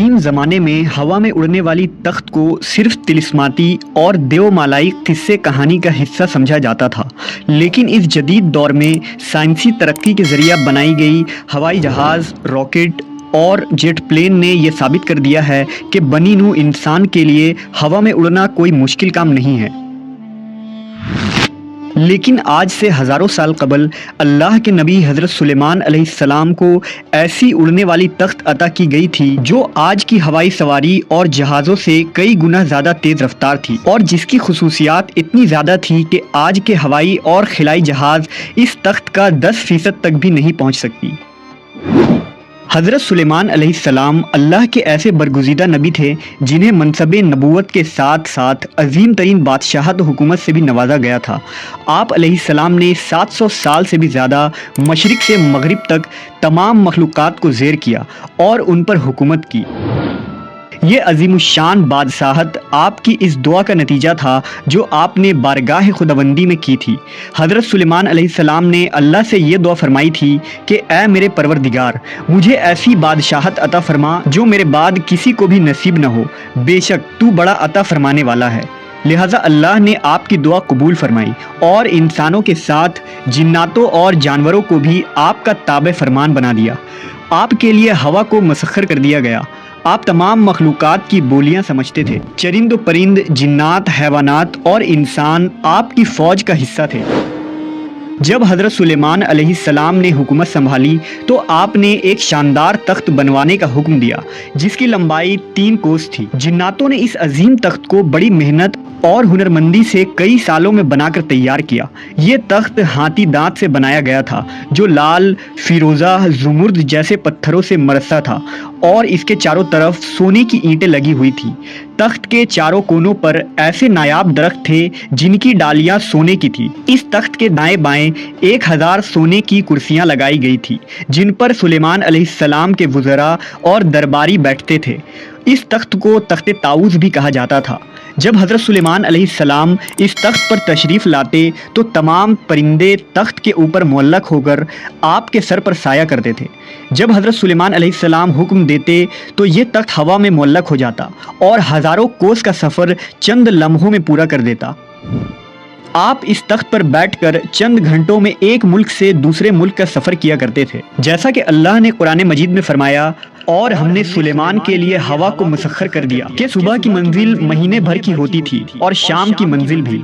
قدیم زمانے میں ہوا میں اڑنے والی تخت کو صرف طلسماتی اور دیو مالائی قصے کہانی کا حصہ سمجھا جاتا تھا، لیکن اس جدید دور میں سائنسی ترقی کے ذریعہ بنائی گئی ہوائی جہاز، راکٹ اور جیٹ پلین نے یہ ثابت کر دیا ہے کہ بنی نوع انسان کے لیے ہوا میں اڑنا کوئی مشکل کام نہیں ہے۔ لیکن آج سے ہزاروں سال قبل اللہ کے نبی حضرت سلیمان علیہ السلام کو ایسی اڑنے والی تخت عطا کی گئی تھی جو آج کی ہوائی سواری اور جہازوں سے کئی گنا زیادہ تیز رفتار تھی، اور جس کی خصوصیات اتنی زیادہ تھی کہ آج کے ہوائی اور خلائی جہاز اس تخت کا 10% تک بھی نہیں پہنچ سکتی۔ حضرت سلیمان علیہ السلام اللہ کے ایسے برگزیدہ نبی تھے جنہیں منصب نبوت کے ساتھ ساتھ عظیم ترین بادشاہت و حکومت سے بھی نوازا گیا تھا۔ آپ علیہ السلام نے 700 سال سے بھی زیادہ مشرق سے مغرب تک تمام مخلوقات کو زیر کیا اور ان پر حکومت کی۔ یہ عظیم الشان بادشاہت آپ کی اس دعا کا نتیجہ تھا جو آپ نے بارگاہ خداوندی میں کی تھی۔ حضرت سلیمان علیہ السلام نے اللہ سے یہ دعا فرمائی تھی کہ اے میرے پروردگار، مجھے ایسی بادشاہت عطا فرما جو میرے بعد کسی کو بھی نصیب نہ ہو، بے شک تو بڑا عطا فرمانے والا ہے۔ لہٰذا اللہ نے آپ کی دعا قبول فرمائی اور انسانوں کے ساتھ جناتوں اور جانوروں کو بھی آپ کا تابع فرمان بنا دیا۔ آپ کے لیے ہوا کو مسخر کر دیا گیا۔ آپ تمام مخلوقات کی بولیاں سمجھتے تھے۔ چرند و پرند، جنات، حیوانات اور انسان آپ کی فوج کا حصہ تھے۔ جب حضرت سلیمان علیہ السلام نے حکومت سنبھالی تو آپ نے ایک شاندار تخت بنوانے کا حکم دیا جس کی لمبائی 3 کوس تھی۔ جناتوں نے اس عظیم تخت کو بڑی محنت اور ہنرمندی سے کئی سالوں میں بنا کر تیار کیا۔ یہ تخت ہاتھی دانت سے بنایا گیا تھا جو لال، فیروزہ، زمرد جیسے پتھروں سے مرصع تھا، اور اس کے چاروں طرف سونے کی اینٹیں لگی ہوئی تھیں۔ تخت کے چاروں کونوں پر ایسے نایاب درخت تھے جن کی ڈالیاں سونے کی تھیں۔ اس تخت کے دائیں بائیں 1000 سونے کی کرسیاں لگائی گئی تھی جن پر سلیمان علیہ السلام کے وزراء اور درباری بیٹھتے تھے۔ اس تخت کو تخت طاؤس بھی کہا جاتا تھا۔ جب حضرت سلیمان علیہ السلام اس تخت پر تشریف لاتے تو تمام پرندے تخت کے اوپر معلق ہو کر آپ کے سر پر سایہ کرتے تھے۔ جب حضرت سلیمان علیہ السلام حکم دیتے تو یہ تخت ہوا میں معلق ہو جاتا اور ہزاروں کوس کا سفر چند لمحوں میں پورا کر دیتا۔ آپ اس تخت پر بیٹھ کر چند گھنٹوں میں ایک ملک سے دوسرے ملک کا سفر کیا کرتے تھے، جیسا کہ اللہ نے قرآن مجید میں فرمایا، اور ہم نے سلیمان کے لیے ہوا کو مسخر کر دیا کہ صبح کی منزل مہینے بھر کی ہوتی تھی اور شام کی منزل بھی۔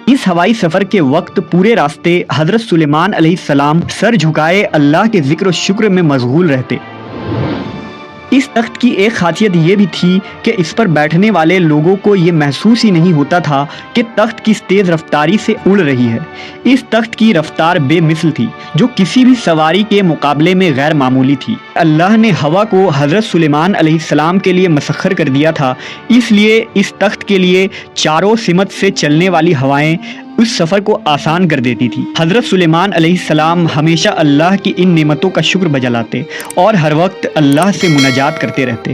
اس ہوائی سفر کے وقت پورے راستے حضرت سلیمان علیہ السلام سر جھکائے اللہ کے ذکر و شکر میں مشغول رہتے۔ اس تخت کی ایک خاصیت یہ بھی تھی کہ اس پر بیٹھنے والے لوگوں کو یہ محسوس ہی نہیں ہوتا تھا کہ تخت کس تیز رفتاری سے اڑ رہی ہے۔ اس تخت کی رفتار بے مثل تھی جو کسی بھی سواری کے مقابلے میں غیر معمولی تھی۔ اللہ نے ہوا کو حضرت سلیمان علیہ السلام کے لیے مسخر کر دیا تھا، اس لیے اس تخت کے لیے چاروں سمت سے چلنے والی ہوائیں اس سفر کو آسان کر دیتی تھی۔ حضرت سلیمان علیہ السلام ہمیشہ اللہ کی ان نعمتوں کا شکر بجا لاتے اور ہر وقت اللہ سے مناجات کرتے رہتے۔